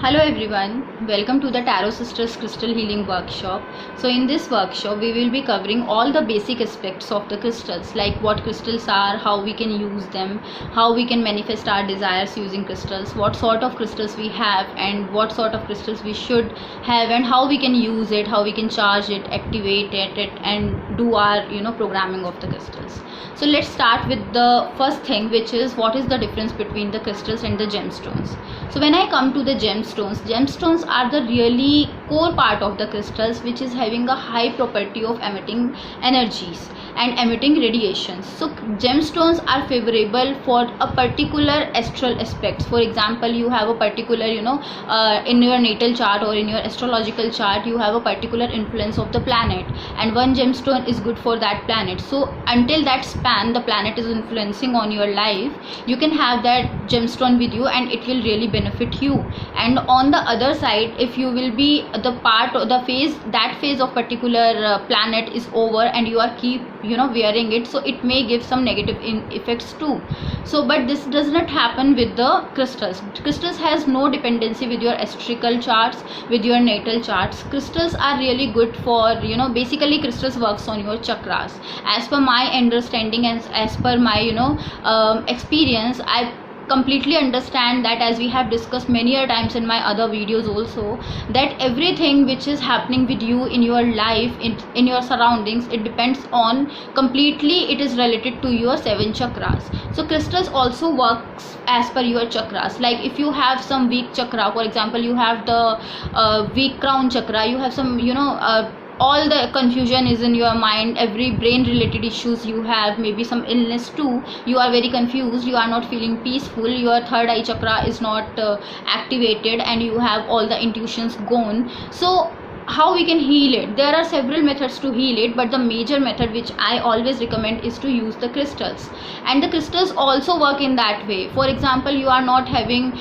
Hello everyone, welcome to the Tarot Sisters Crystal Healing Workshop. So in this workshop we will be covering all the basic aspects of the crystals, like what crystals are, how we can use them, how we can manifest our desires using crystals, what sort of crystals we have and what sort of crystals we should have, and how we can use it, how we can charge it, activate it and do our programming of the crystals. So let's start with the first thing, which is what is the difference between the crystals and the gemstones. So when I come to the gemstones are the really core part of the crystals, which is having a high property of emitting energies and emitting radiations. So gemstones are favorable for a particular astral aspects. For example, you have a particular in your natal chart or in your astrological chart, you have a particular influence of the planet, and one gemstone is good for that planet. So until that span the planet is influencing on your life, you can have that gemstone with you and it will really benefit you. And on the other side, if you will be the part of the phase, that phase of particular planet is over and you are keep wearing it, so it may give some negative effects too. So but this does not happen with the crystals. Crystals has no dependency with your astrological charts, with your natal charts. Crystals are really good for basically crystals works on your chakras. As per my understanding and as per my experience, I completely understand that, as we have discussed many a times in my other videos also, that everything which is happening with you in your life, in your surroundings, it depends on completely, it is related to your 7 chakras. So crystals also works as per your chakras. Like if you have some weak chakra, for example you have the weak crown chakra, you have some all the confusion is in your mind, every brain related issues you have, maybe some illness too, you are very confused, you are not feeling peaceful, your third eye chakra is not activated and you have all the intuitions gone. So how we can heal it? There are several methods to heal it, but the major method which I always recommend is to use the crystals. And the crystals also work in that way. For example, you are not having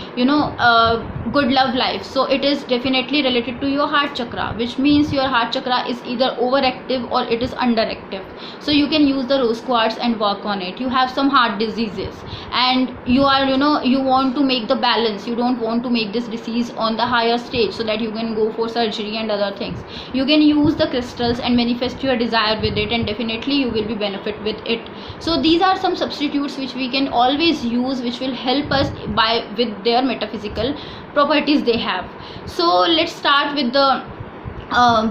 good love life, so it is definitely related to your heart chakra, which means your heart chakra is either overactive or it is underactive. So you can use the rose quartz and work on it. You have some heart diseases and you are you want to make the balance, you don't want to make this disease on the higher stage so that you can go for surgery and other things. You can use the crystals and manifest your desire with it, and definitely you will be benefit with it. So these are some substitutes which we can always use, which will help us with their metaphysical properties they have. So let's start with the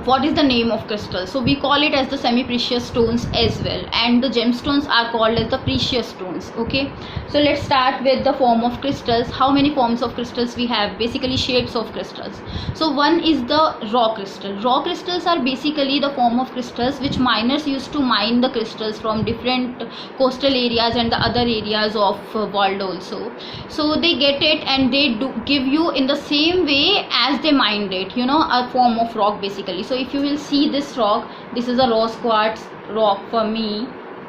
what is the name of crystal. So we call it as the semi-precious stones as well, and the gemstones are called as the precious stones. Okay, so let's start with the form of crystals. How many forms of crystals we have? Basically shapes of crystals. So one is the raw crystal. Raw crystals are basically the form of crystals which miners used to mine the crystals from different coastal areas and the other areas of world also. So they get it and they do give you in the same way as they mined it, a form of rock basically. So if you will see this rock, this is a rose quartz rock for me,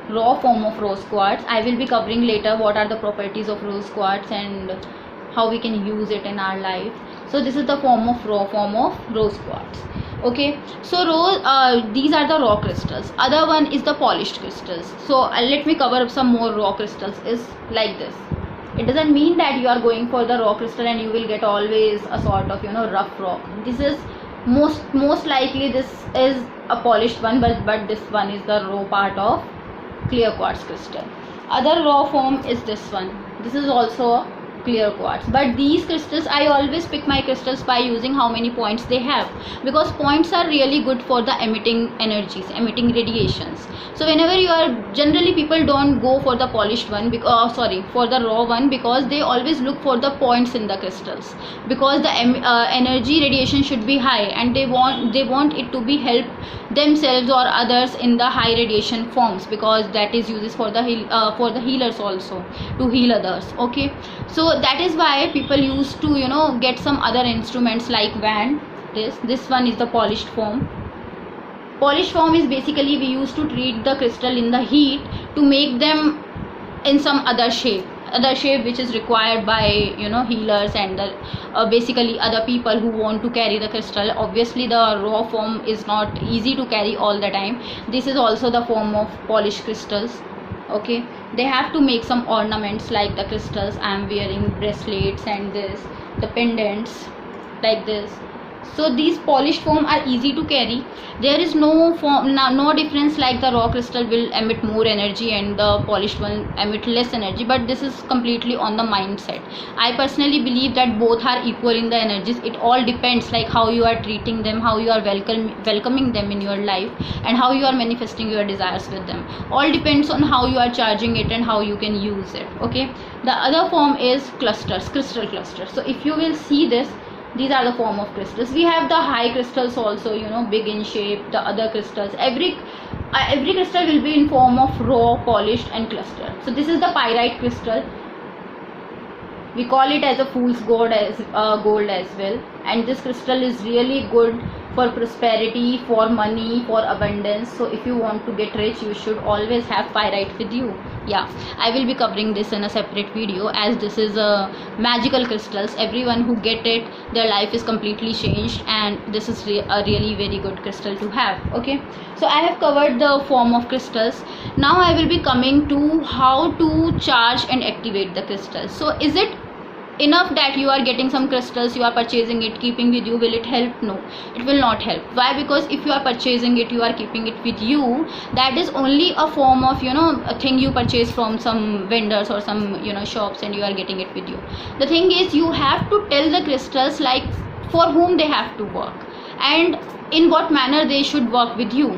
raw form of rose quartz. I will be covering later what are the properties of rose quartz and how we can use it in our life. So this is the raw form of rose quartz. Okay, so these are the raw crystals. Other one is the polished crystals. So let me cover up some more raw crystals. Is like this. It doesn't mean that you are going for the raw crystal and you will get always a sort of rough rock. This is most likely this is a polished one, but this one is the raw part of clear quartz crystal. Other raw form is this one. This is also a clear quartz. But these crystals, I always pick my crystals by using how many points they have, because points are really good for the emitting energies, emitting radiations. So whenever you are, generally people don't go for the polished one because for the raw one, because they always look for the points in the crystals, because the energy radiation should be high and they want it to be help themselves or others in the high radiation forms, because that is uses for the healers also, to heal others. Okay, so that is why people used to get some other instruments like wand. This one is the polished form. Polished form is basically we used to treat the crystal in the heat to make them in some other shape which is required by healers and the basically other people who want to carry the crystal. Obviously the raw form is not easy to carry all the time. This is also the form of polished crystals. Okay, they have to make some ornaments like the crystals I am wearing, bracelets and the pendants. like this. So these polished form are easy to carry. There is no form, no difference like the raw crystal will emit more energy and the polished one emit less energy, but this is completely on the mindset. I personally believe that both are equal in the energies. It all depends like how you are treating them, how you are welcoming them in your life, and how you are manifesting your desires with them. All depends on how you are charging it and how you can use it. Okay, the other form is clusters, crystal clusters. So if you will see this, these are the form of crystals. We have the high crystals also, you know, big in shape, the other crystals. Every crystal will be in form of raw, polished and cluster. So this is the pyrite crystal. We call it as a fool's gold as well, and this crystal is really good for prosperity, for money, for abundance. So if you want to get rich, you should always have pyrite with you. Yeah, I will be covering this in a separate video, as this is a magical crystals. Everyone who get it, their life is completely changed, and this is a really very good crystal to have. Okay, so I have covered the form of crystals. Now I will be coming to how to charge and activate the crystals. So is it enough that you are getting some crystals, you are purchasing it, keeping with you? Will it help? No, it will not help. Why? Because if you are purchasing it, you are keeping it with you, that is only a form of, you know, a thing you purchase from some vendors or some, you know, shops, and you are getting it with you. The thing is, you have to tell the crystals like for whom they have to work and in what manner they should work with you.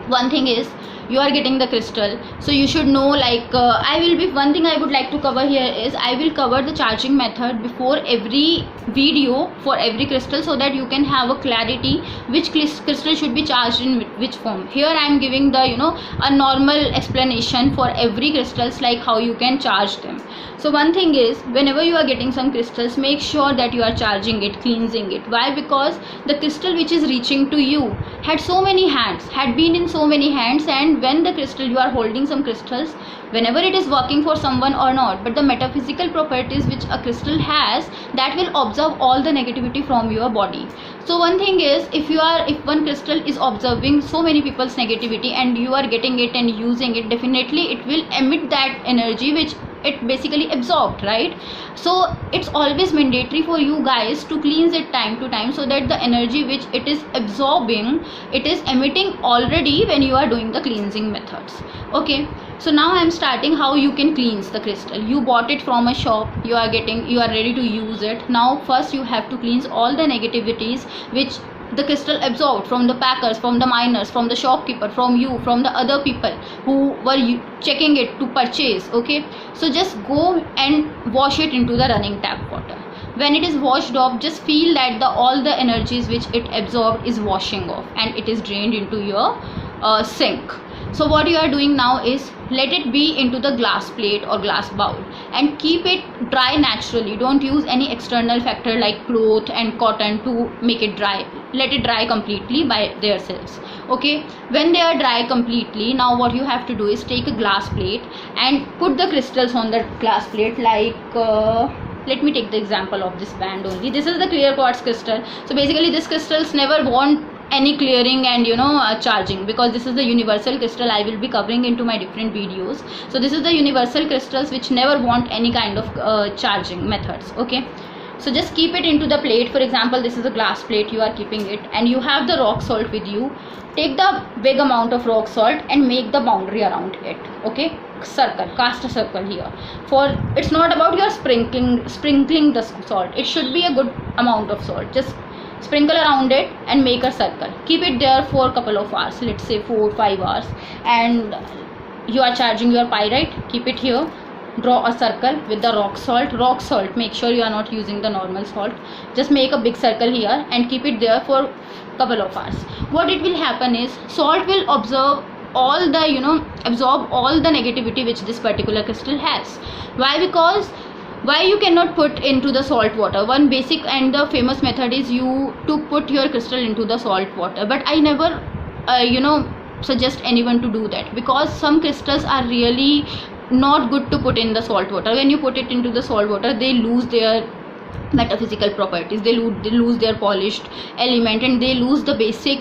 One thing is, you are getting the crystal, so you should know like one thing I would like to cover here is, I will cover the charging method before every video for every crystal, so that you can have a clarity which crystal should be charged in which form. Here I am giving the, you know, a normal explanation for every crystals, like how you can charge them. So one thing is, whenever you are getting some crystals, make sure that you are charging it, cleansing it. Why? Because the crystal which is reaching to you had so many hands, had been in so many hands, and when the crystal, you are holding some crystals, whenever it is working for someone or not, but the metaphysical properties which a crystal has, that will absorb all the negativity from your body. So one thing is, if one crystal is observing so many people's negativity and you are getting it and using it, definitely it will emit that energy which it basically absorbed, right? So it's always mandatory for you guys to cleanse it time to time, so that the energy which it is absorbing, it is emitting already when you are doing the cleansing methods. Okay, so now I am starting how you can cleanse the crystal. You bought it from a shop, you are ready to use it. Now first you have to cleanse all the negativities which the crystal absorbed from the packers, from the miners, from the shopkeeper, from you, from the other people who were checking it to purchase. Okay, so just go and wash it into the running tap water. When it is washed off, just feel that all the energies which it absorbed is washing off, and it is drained into your sink. So what you are doing now is, let it be into the glass plate or glass bowl and keep it dry naturally. Don't use any external factor like cloth and cotton to make it dry. Let it dry completely by themselves. Okay, when they are dry completely, now what you have to do is take a glass plate and put the crystals on the glass plate. Like let me take the example of this band only. This is the clear quartz crystal. So basically these crystals never want any clearing and, you know, charging, because this is the universal crystal I will be covering into my different videos. So this is the universal crystals which never want any kind of charging methods. Okay, so just keep it into the plate. For example, this is a glass plate, you are keeping it, and you have the rock salt with you. Take the big amount of rock salt and make the boundary around it. Okay, circle, cast a circle here. For it's not about your sprinkling the salt, it should be a good amount of salt. Just sprinkle around it and make a circle. Keep it there for a couple of hours, let's say 4-5 hours, and you are charging your pyrite. Keep it here, draw a circle with the rock salt. Make sure you are not using the normal salt. Just make a big circle here and keep it there for a couple of hours. What it will happen is, salt will absorb all the, you know, absorb all the negativity which this particular crystal has. Why? Because why you cannot put into the salt water? One basic and the famous method is you to put your crystal into the salt water, but I never you know, suggest anyone to do that, because some crystals are really not good to put in the salt water. When you put it into the salt water, they lose their metaphysical properties, they lose their polished element, and they lose the basic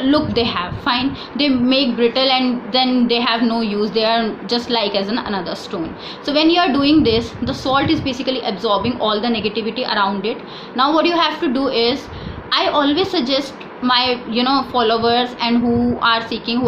look they have. Fine, they make brittle and then they have no use, they are just like as another stone. So when you are doing this, the salt is basically absorbing all the negativity around it. Now what you have to do is, I always suggest my followers and who are taking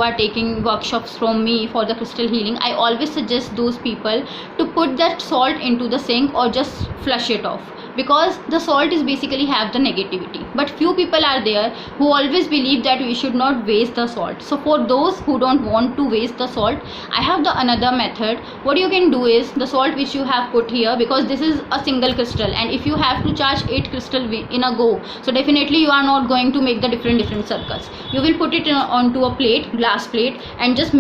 workshops from me for the crystal healing, I always suggest those people to put that salt into the sink or just flush it off, because the salt is basically have the negativity. But few people are there who always believe that we should not waste the salt. So for those who don't want to waste the salt, I have the another method. What you can do is, the salt which you have put here, because this is a single crystal, and if you have to charge 8 crystal in a go, so definitely you are not going to make the different circles. You will put it onto a plate, glass plate, and just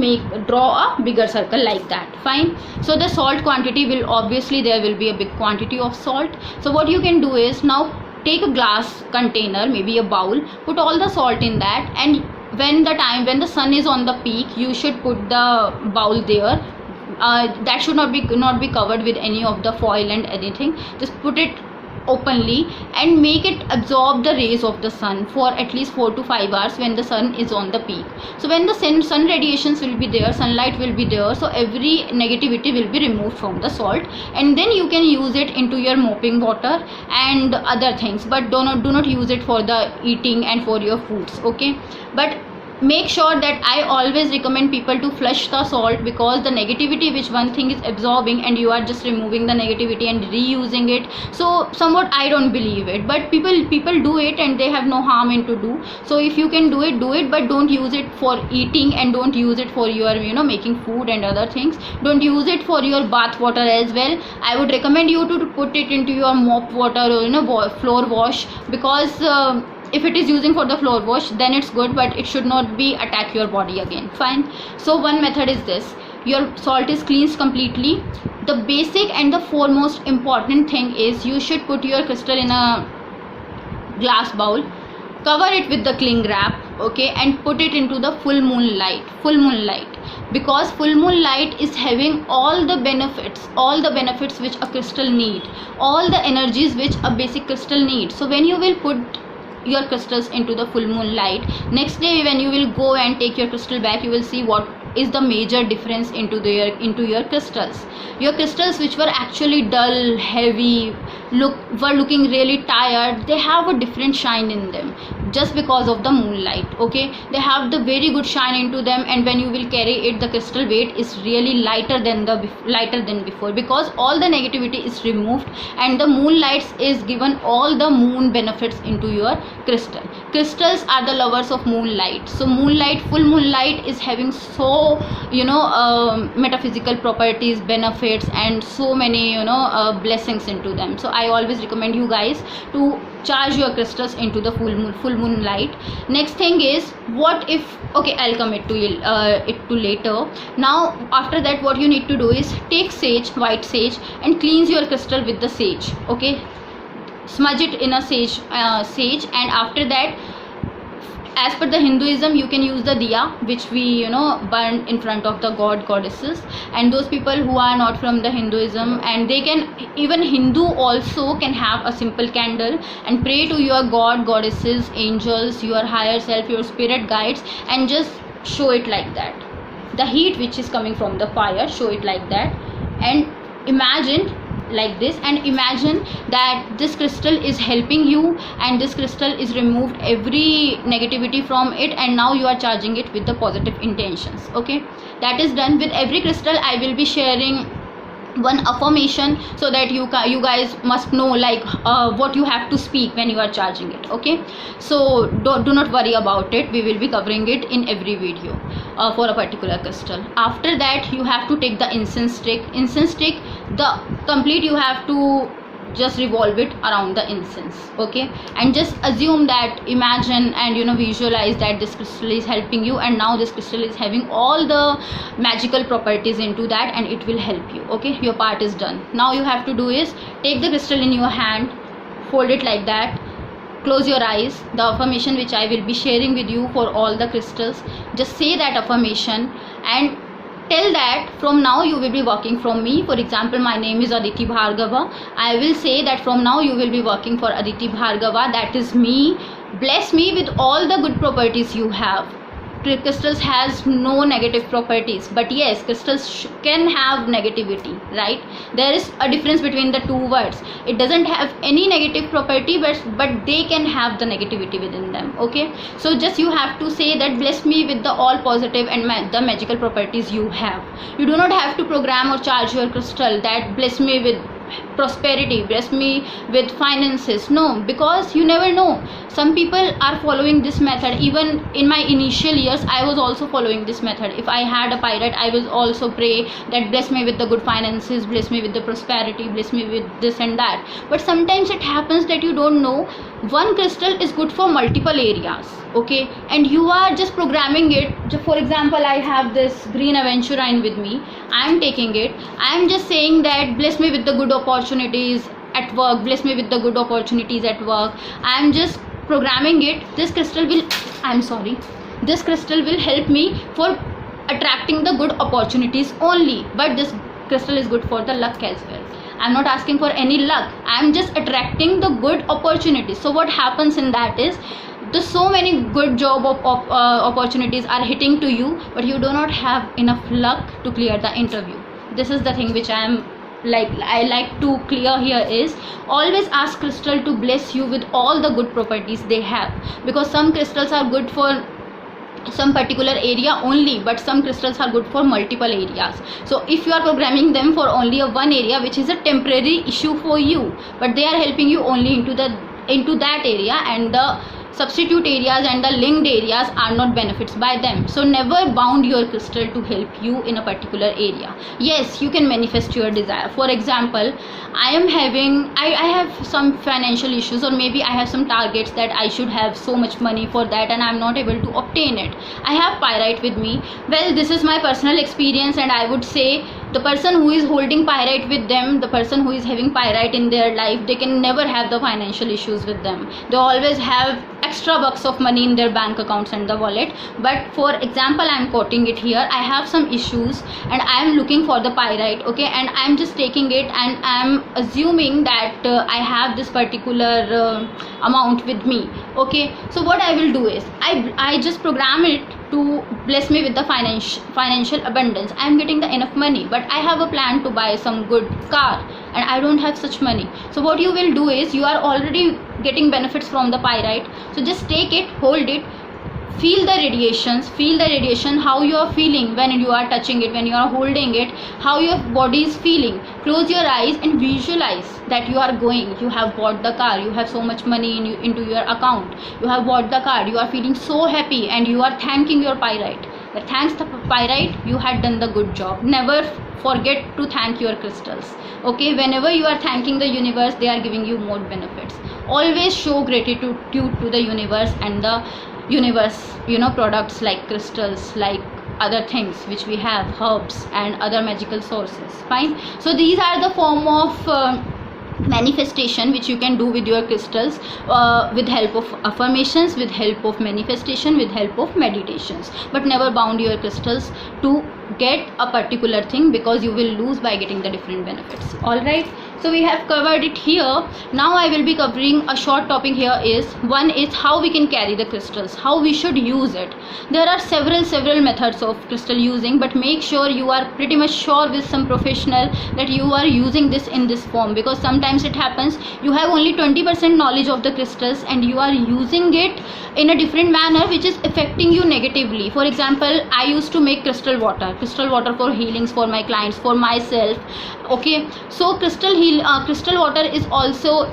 draw a bigger circle like that. Fine. So the salt quantity will, obviously there will be a big quantity of salt. So what you can do is, now take a glass container, maybe a bowl, put all the salt in that, and when the sun is on the peak, you should put the bowl there. That should not be covered with any of the foil and anything. Just put it openly and make it absorb the rays of the sun for at least 4 to 5 hours when the sun is on the peak. So when the sun radiations will be there, sunlight will be there, so every negativity will be removed from the salt, and then you can use it into your mopping water and other things, but do not use it for the eating and for your foods. Okay, but make sure that I always recommend people to flush the salt, because the negativity which one thing is absorbing and you are just removing the negativity and reusing it. So somewhat I don't believe it, but people do it and they have no harm in to do. So if you can do it, but don't use it for eating, and don't use it for your making food and other things. Don't use it for your bath water as well. I would recommend you to put it into your mop water or floor wash, because if it is using for the floor wash, then it's good, but it should not be attack your body again. Fine. So one method is this: your salt is cleansed completely. The basic and the foremost important thing is, you should put your crystal in a glass bowl, cover it with the cling wrap, okay, and put it into the full moon light, because full moon light is having all the benefits which a crystal need, all the energies which a basic crystal needs. So when you will put your crystals into the full moon light, next day when you will go and take your crystal back, you will see what is the major difference into your crystals. Your crystals which were actually dull, heavy, were looking really tired, they have a different shine in them just because of the moonlight. Okay, they have the very good shine into them, and when you will carry it, the crystal weight is really lighter than before, because all the negativity is removed and the moonlight is given all the moon benefits into your crystal. Crystals are the lovers of moonlight. So full moonlight is having so metaphysical properties, benefits, and so many blessings into them. So I always recommend you guys to charge your crystals into the full moon light. Next thing is, what if, okay, I'll come it to later. Now after that, what you need to do is take sage, white sage, and cleanse your crystal with the sage. Okay, smudge it in a sage, and after that, as per the Hinduism, you can use the diya, which we burn in front of the goddesses. And those people who are not from the Hinduism, and they can, even Hindu also can have a simple candle and pray to your goddesses, angels, your higher self, your spirit guides, and just show it like that. The heat which is coming from the fire, show it like that, and imagine like this, and imagine that this crystal is helping you, and this crystal is removed every negativity from it, and now you are charging it with the positive intentions. Okay, that is done. With every crystal I will be sharing one affirmation, so that you guys must know what you have to speak when you are charging it. Okay, so do not worry about it, we will be covering it in every video for a particular crystal. After that, you have to take the incense stick, the complete, you have to just revolve it around the incense. Okay, and just assume that, imagine and visualize that this crystal is helping you, and now this crystal is having all the magical properties into that, and it will help you. Okay, your part is done. Now you have to do is, take the crystal in your hand, fold it like that, close your eyes. The affirmation which I will be sharing with you for all the crystals, just say that affirmation, and tell that from now you will be working from me. For example, my name is Aditi Bhargava. I will say that from now you will be working for Aditi Bhargava. That is me. Bless me with all the good properties you have. Crystals has no negative properties, but yes, crystals can have negativity, right? There is a difference between the two words. It doesn't have any negative property, but they can have the negativity within them. Okay, so just you have to say that bless me with the all positive and the magical properties you have. You do not have to program or charge your crystal that bless me with prosperity, bless me with finances. No, because you never know. Some people are following this method. Even in my initial years, I was also following this method. If I had a pyrite, I will also pray that bless me with the good finances, bless me with the prosperity, bless me with this and that. But sometimes it happens that you don't know one crystal is good for multiple areas, okay, and you are just programming it. For example, I have this green aventurine with me. I am taking it. I am just saying that bless me with the good opportunities at work, bless me with the good opportunities at work. I am just programming it. This crystal will help me for attracting the good opportunities only, but this crystal is good for the luck as well. I'm not asking for any luck. I'm just attracting the good opportunities. So what happens in that is, so many good job opportunities are hitting to you, but you do not have enough luck to clear the interview. This is the thing which I like to clear here is, always ask crystal to bless you with all the good properties they have, because some crystals are good for some particular area only, but some crystals are good for multiple areas. So if you are programming them for only one area, which is a temporary issue for you, but they are helping you only into that area, and the substitute areas and the linked areas are not benefits by them. So never bound your crystal to help you in a particular area. Yes, you can manifest your desire. For example, I have some financial issues, or maybe I have some targets that I should have so much money for that, and I'm not able to obtain it. I have pyrite with me. Well, this is my personal experience, and I would say the person who is holding pyrite with them, the person who is having pyrite in their life, they can never have the financial issues with them. They always have extra bucks of money in their bank accounts and the wallet. But for example, I'm quoting it here, I have some issues and I am looking for the pyrite, okay, and I'm just taking it, and I'm assuming that I have this particular amount with me, okay. So what I will do is, I just program it to bless me with the financial abundance. I am getting the enough money, but I have a plan to buy some good car and I don't have such money. So what you will do is, you are already getting benefits from the pyrite, so just take it, hold it, feel the radiation, how you are feeling when you are touching it, when you are holding it, how your body is feeling. Close your eyes and visualize that you are going, you have bought the car, you have so much money into your account, you have bought the car, you are feeling so happy, and you are thanking your pyrite that thanks the pyrite you had done the good job. Never forget to thank your crystals, okay. Whenever you are thanking the universe, they are giving you more benefits. Always show gratitude to the universe, and the universe, products like crystals, like other things which we have, herbs and other magical sources. Fine. So these are the form of manifestation which you can do with your crystals, with help of affirmations, with help of manifestation, with help of meditations. But never bound your crystals to get a particular thing, because you will lose by getting the different benefits. All right, so we have covered it here. Now I will be covering a short topic here. One is how we can carry the crystals, how we should use it. There are several methods of crystal using, but make sure you are pretty much sure with some professional that you are using this in this form, because sometimes it happens you have only 20% knowledge of the crystals and you are using it in a different manner which is affecting you negatively. For example, I used to make crystal water for healings for my clients, for myself, okay. So crystal water is also,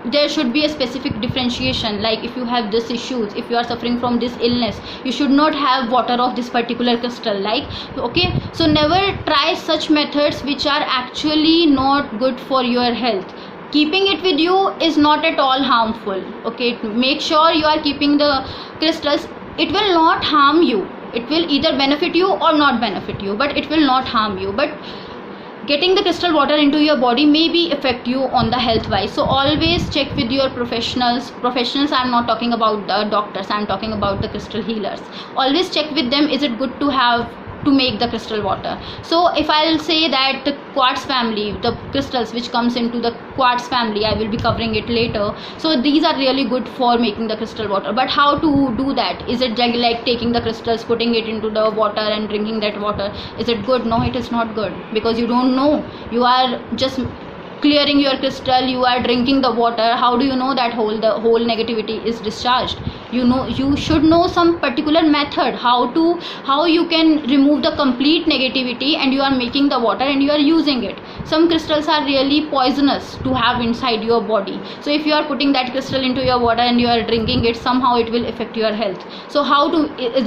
there should be a specific differentiation. Like if you have this issues, if you are suffering from this illness, you should not have water of this particular crystal, like, okay. So never try such methods which are actually not good for your health. Keeping it with you is not at all harmful, okay. Make sure you are keeping the crystals. It will not harm you. It will either benefit you or not benefit you, but it will not harm you. But getting the crystal water into your body maybe affect you on the health wise. So always check with your professionals. I'm not talking about the doctors, I'm talking about the crystal healers. Always check with them, is it good to have to make the crystal water. So if I'll say that the quartz family, the crystals which comes into the quartz family, I will be covering it later. So these are really good for making the crystal water. But how to do that? Is it like taking the crystals, putting it into the water and drinking that water? Is it good? No, it is not good, because you don't know. You are just clearing your crystal, you are drinking the water. How do you know that the whole negativity is discharged? You should know some particular method how you can remove the complete negativity, and you are making the water and you are using it. Some crystals are really poisonous to have inside your body, so if you are putting that crystal into your water and you are drinking it, somehow it will affect your health. So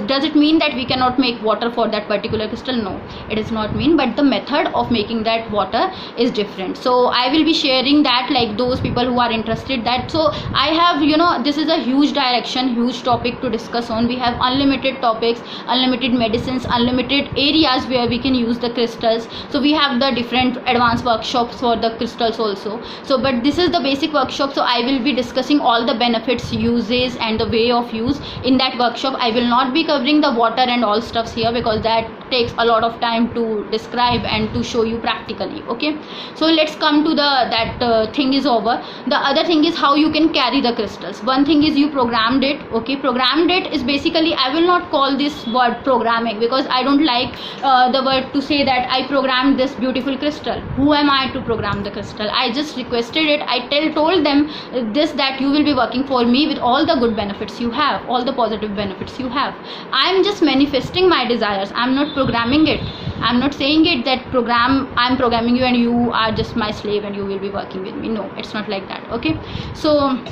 does it mean that we cannot make water for that particular crystal? No, it does not mean, but the method of making that water is different. So I will be sharing that, like those people who are interested that. So I have, this is a huge direction, huge topic to discuss on. We have unlimited topics, unlimited medicines, unlimited areas where we can use the crystals. So we have the different advanced workshops for the crystals also. So but this is the basic workshop, so I will be discussing all the benefits, uses, and the way of use in that workshop. I will not be covering the water and all stuffs here, because that takes a lot of time to describe and to show you practically. Okay, so let's come to that thing is over. The other thing is how you can carry the crystals. One thing is you programmed it. Okay, programmed it is basically, I will not call this word programming, because I don't like the word to say that I programmed this beautiful crystal. Who am I to program the crystal? I just requested it. I told them this, that you will be working for me with all the good benefits you have, all the positive benefits you have. I'm just manifesting my desires. I'm not programming it. I'm not saying it that I'm programming you and you are just my slave and you will be working with me. No, it's not like that. Okay, so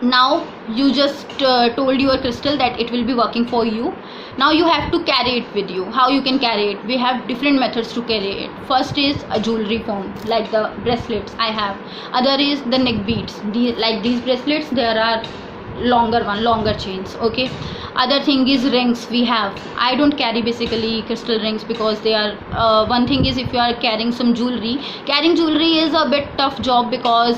now you just told your crystal that it will be working for you. Now you have to carry it with you. How you can carry it? We have different methods to carry it. First is a jewelry form, like the bracelets I have. Other is the neck beads. Like these bracelets, there are longer chains. Okay, other thing is rings. We have, I don't carry basically crystal rings, because they are one thing is, if you are carrying some jewelry, carrying jewelry is a bit tough job, because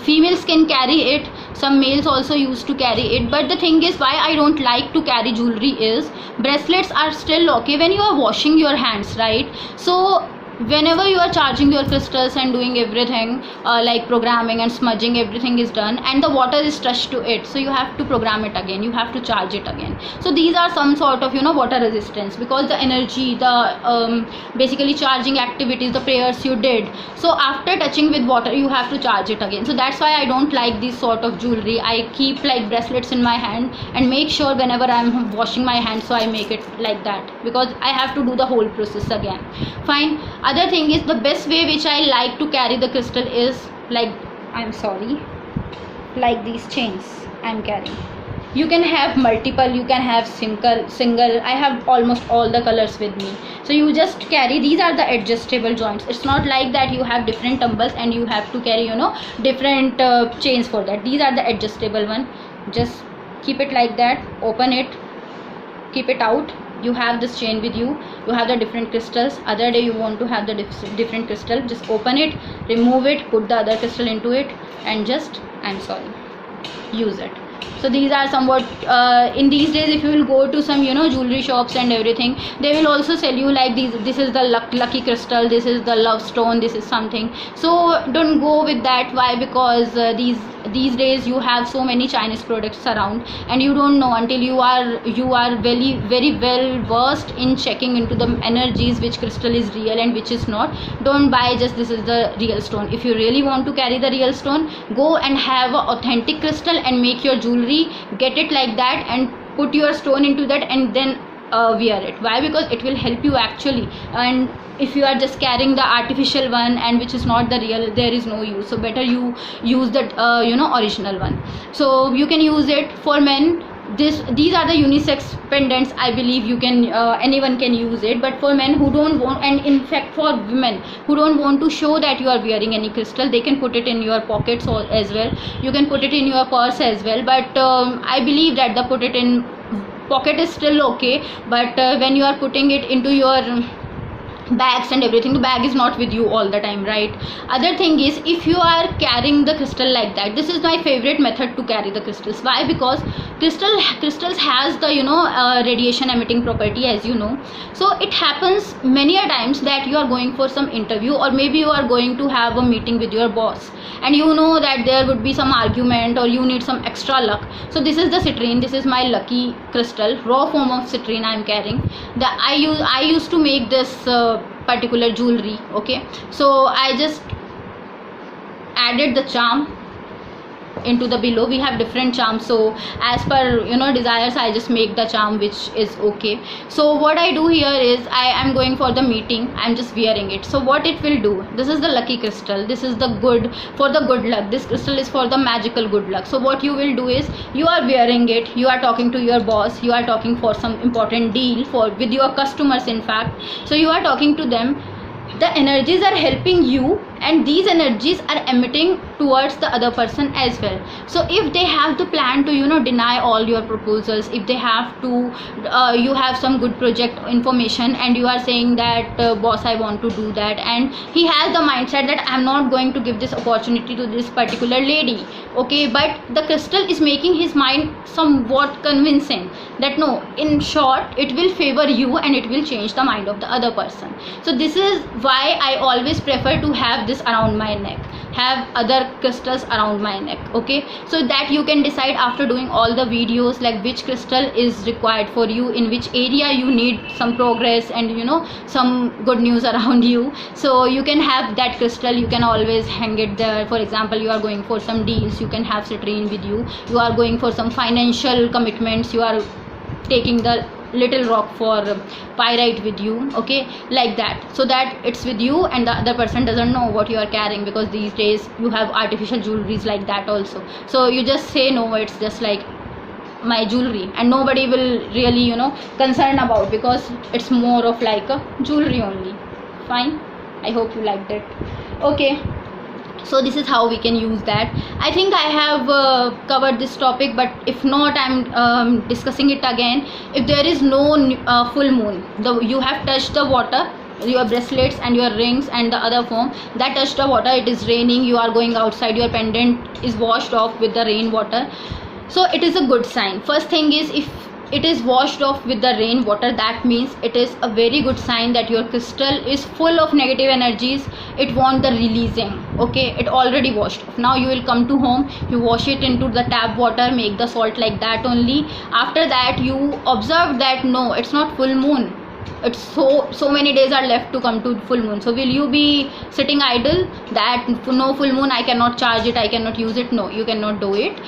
females can carry it, some males also used to carry it. But the thing is, why I don't like to carry jewelry is, bracelets are still okay when you are washing your hands, right? So whenever you are charging your crystals and doing everything, like programming and smudging, everything is done and the water is touched to it, so you have to program it again, you have to charge it again. So these are some sort of water resistance, because the energy, the basically charging activities, the prayers you did, so after touching with water you have to charge it again. So that's why I don't like this sort of jewelry. I keep like bracelets in my hand and make sure whenever I'm washing my hands, so I make it like that, because I have to do the whole process again. Fine. Other thing is, the best way which I like to carry the crystal is like these chains I'm carrying. You can have multiple, you can have single. I have almost all the colors with me, so you just carry. These are the adjustable joints. It's not like that you have different tumbles and you have to carry different chains for that. These are the adjustable one. Just keep it like that, open it, keep it out. You have this chain with you, you have the different crystals. Other day you want to have the different crystal, just open it, remove it, put the other crystal into it, and just use it. So these are somewhat in these days, if you will go to some jewelry shops and everything, they will also sell you like these. This is the lucky crystal, this is the love stone, this is something. So don't go with that. Why? Because these days you have so many Chinese products around, and you don't know until you are very very well versed in checking into the energies, which crystal is real and which is not. Don't buy just this is the real stone. If you really want to carry the real stone, go and have an authentic crystal and make your jewelry, get it like that and put your stone into that, and then wear it. Why? Because it will help you actually. And if you are just carrying the artificial one and which is not the real, there is no use. So better you use that original one. So you can use it. For men, these are the unisex pendants. I believe you can anyone can use it. But for men who don't want, and in fact for women who don't want to show that you are wearing any crystal, they can put it in your pockets as well. You can put it in your purse as well. But I believe that the put it in pocket is still okay, but when you are putting it into your bags and everything. The bag is not with you all the time, right? Other thing is, if you are carrying the crystal like that, this is my favorite method to carry the crystals. Why? Because crystals has the radiation emitting property, as you know. So it happens many a times that you are going for some interview, or maybe you are going to have a meeting with your boss, and you know that there would be some argument, or you need some extra luck. So this is the citrine. This is my lucky crystal, raw form of citrine I am carrying. I used to make this particular jewelry. Okay, so I just added the charm into the below. We have different charms, so as per desires, I just make the charm which is okay. So what I do here is, I am going for the meeting, I'm just wearing it. So what it will do, this is the lucky crystal, this is the good for the good luck, this crystal is for the magical good luck. So what you will do is, you are wearing it, you are talking to your boss, you are talking for some important deal with your customers, in fact. So you are talking to them, the energies are helping you, and these energies are emitting towards the other person as well. So if they have the plan to deny all your proposals, if they have to you have some good project information, and you are saying that boss, I want to do that, and he has the mindset that I'm not going to give this opportunity to this particular lady. Okay, but the crystal is making his mind somewhat convincing that no, in short, it will favor you and it will change the mind of the other person. So this is why I always prefer to have this around my neck, have other crystals around my neck. Okay, so that you can decide after doing all the videos, like which crystal is required for you, in which area you need some progress and some good news around you. So you can have that crystal, you can always hang it there. For example, you are going for some deals, you can have citrine with you. You are going for some financial commitments, you are taking the little rock for pyrite with you. Okay, like that, so that it's with you and the other person doesn't know what you are carrying, because these days you have artificial jewelries like that also. So you just say no, it's just like my jewelry, and nobody will really concern about, because it's more of like a jewelry only. Fine, I hope you liked it. Okay, so this is how we can use that. I think I have covered this topic, but if not, I'm discussing it again. If there is no full moon, you have touched the water, your bracelets and your rings and the other form that touched the water, it is raining, you are going outside, your pendant is washed off with the rain water, so it is a good sign. First thing is, if it is washed off with the rain water, that means it is a very good sign that your crystal is full of negative energies, it want the releasing. Okay, it already washed off. Now you will come to home, you wash it into the tap water, make the salt like that only. After that, you observe that no, it's not full moon, it's so many days are left to come to full moon. So will you be sitting idle that no, full moon, I cannot charge it, I cannot use it? No, you cannot do it.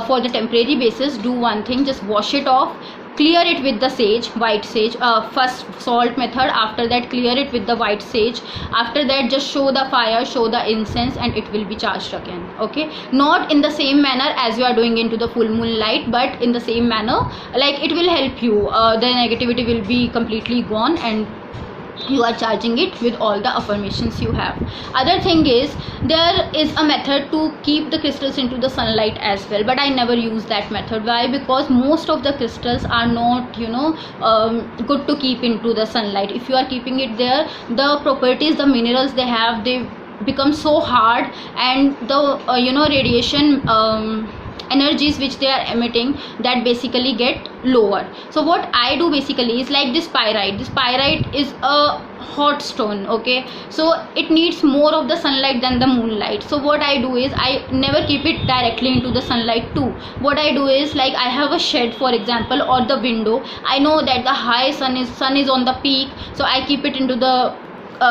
For the temporary basis, do one thing, just wash it off, clear it with the sage, white sage, first salt method, after that clear it with the white sage, after that just show the fire, show the incense, and it will be charged again. Okay, not in the same manner as you are doing into the full moon light, but in the same manner, like it will help you, the negativity will be completely gone, and you are charging it with all the affirmations you have. Other thing is, there is a method to keep the crystals into the sunlight as well, but I never use that method. Why? Because most of the crystals are not good to keep into the sunlight. If you are keeping it there, the properties, the minerals they have, they become so hard, and the radiation energies which they are emitting, that basically get lower. So what I do basically is, like this pyrite is a hot stone. Okay, so it needs more of the sunlight than the moonlight. So what I do is, I never keep it directly into the sunlight too. What I do is, like I have a shed, for example, or the window, I know that the high sun is on the peak, so I keep it into the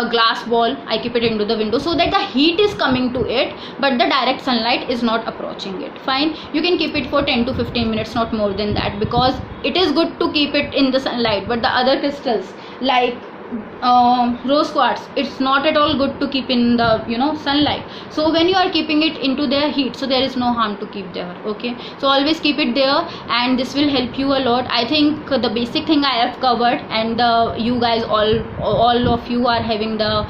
glass wall, I keep it into the window, so that the heat is coming to it, but the direct sunlight is not approaching it. Fine, you can keep it for 10 to 15 minutes, not more than that, because it is good to keep it in the sunlight. But the other crystals, like rose quartz, it's not at all good to keep in the sunlight. So when you are keeping it into their heat, so there is no harm to keep there. Okay, so always keep it there, and this will help you a lot. I think the basic thing I have covered, and you guys all of you are having the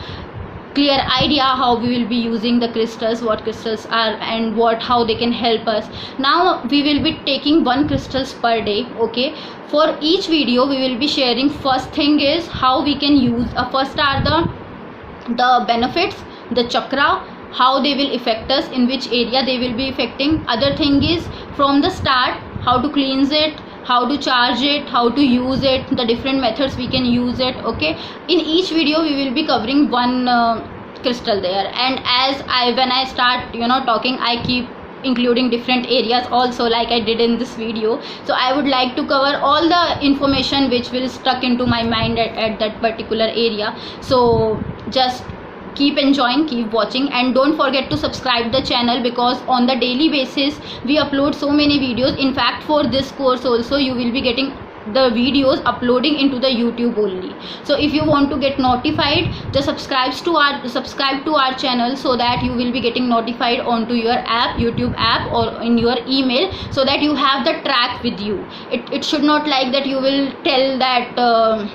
clear idea how we will be using the crystals, what crystals are and how they can help us. Now we will be taking 1 crystals per day. Okay, for each video we will be sharing. First thing is how we can use, first are the benefits, the chakra, how they will affect us, in which area they will be affecting. Other thing is from the start, how to cleanse it, how to charge it, how to use it, the different methods we can use it. Okay, in each video we will be covering 1 crystal there, and when I start talking, I keep including different areas also, like I did in this video. So I would like to cover all the information which will stuck into my mind at that particular area. So just keep enjoying, keep watching, and don't forget to subscribe the channel, because on the daily basis we upload so many videos. In fact, for this course also you will be getting the videos uploading into the YouTube only. So if you want to get notified, just subscribe to our channel, so that you will be getting notified onto your app, YouTube app, or in your email, so that you have the track with you. It should not like that you will tell that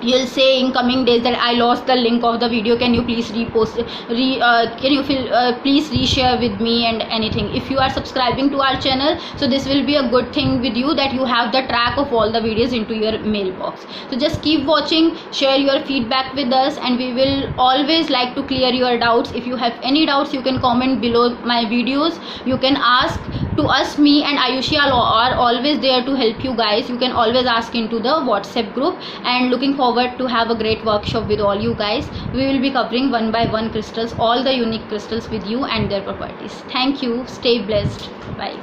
you'll say in coming days that I lost the link of the video, can you please repost, please reshare with me and anything. If you are subscribing to our channel, so this will be a good thing with you, that you have the track of all the videos into your mailbox. So just keep watching, share your feedback with us, and we will always like to clear your doubts. If you have any doubts, you can comment below my videos, you can ask to us. Me and Ayushi are always there to help you guys. You can always ask into the WhatsApp group, and looking forward to have a great workshop with all you guys. We will be covering 1 by 1 crystals, all the unique crystals with you and their properties. Thank you. Stay blessed. Bye.